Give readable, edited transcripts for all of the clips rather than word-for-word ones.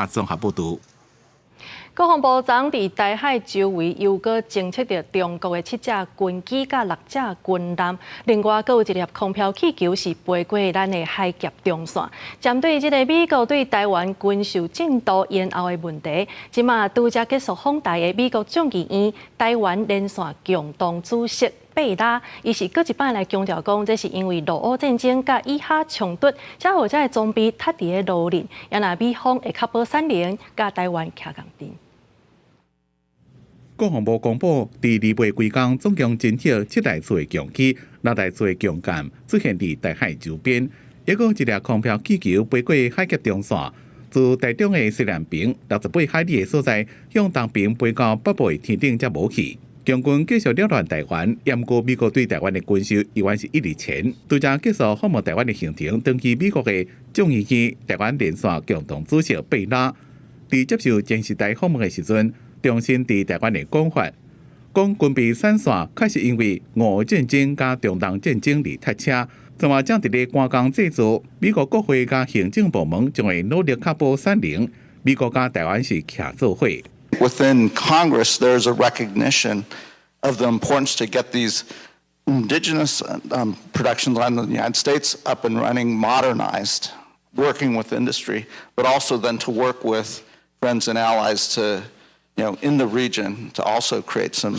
综合报道。国防部长伫台海周围又搁侦测到中国的7架军机甲6架军舰，另外搁有一粒空飘气球是飞过咱的海峡中线。针对这个美国对台湾军事进度延后的问题，即马拄则结束访台的美国众议院台湾连线共同主席贝拉，伊是搁一摆来强调讲，这是因为俄乌战争甲以哈冲突，才有这个装备塌伫个路面，也若美方会确保3年甲台湾徛共阵。国防部公布，伫2月归港，总共侦测7台次的强机、6台次的强舰出现伫台海周边，还有一粒空飘气球飞过海峡中线，自台中的西南边68海里的所在，向东边飞到北部的天顶才无去。共军继续扰乱台湾，严过美国对台湾的军售依然是1日前，拄则结束访问台湾的行程，登去美国的众议院台湾连线共同主席贝拉，伫接受电视台访问的时阵。重新伫台湾的讲法，讲军备散散，确实因为俄乌战争加中东战争而塞车。怎么正伫咧赶工制作？美国国会加行政部门将会努力确保3年。美国加台湾是徛做伙。Within Congress, there's a recognition of the importance to get these indigenous production lines in the United States up and running, modernized, working with industry, but also then to work with friends and allies to.in the region to also create some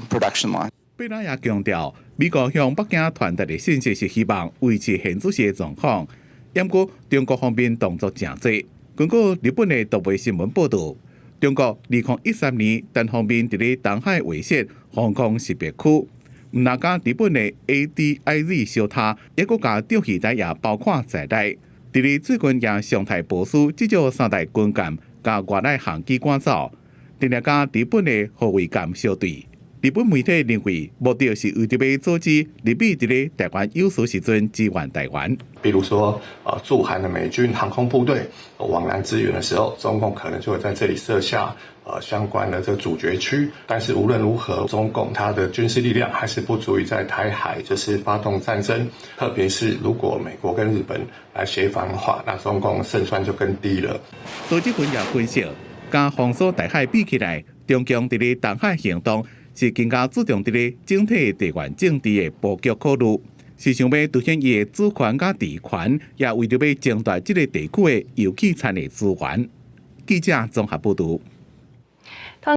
production line. 贝拉也强调，美国向北京传达的信息是希望维持现主席的状况。不过，中国方面动作真多。根据日本的独媒新闻报道，中国2013年单方面伫咧东海威胁防空识别区，唔但甲日本的 ADIZ 小塔，也佫甲钓鱼台也包括在内。伫咧最近也上台部署至少3台军舰甲外来航机赶走。定定甲日本的护卫舰相对，日本媒体认为目的是为着要阻止日美伫咧台湾有事时阵支援台湾。比如说，驻韩的美军航空部队往南支援的时候，中共可能就会在这里设下相关的这个主角区。但是无论如何，中共它的军事力量还是不足以在台海就是发动战争。特别是如果美国跟日本来协防的话，那中共胜算就更低了。多支分也分析。甲封锁台海比起来，中共伫咧东海行动是更加注重伫咧整体地缘政治的布局考虑，是想要凸显伊的主权甲地权，也为着要争夺这个地区的油气产的资源。记者综合报道。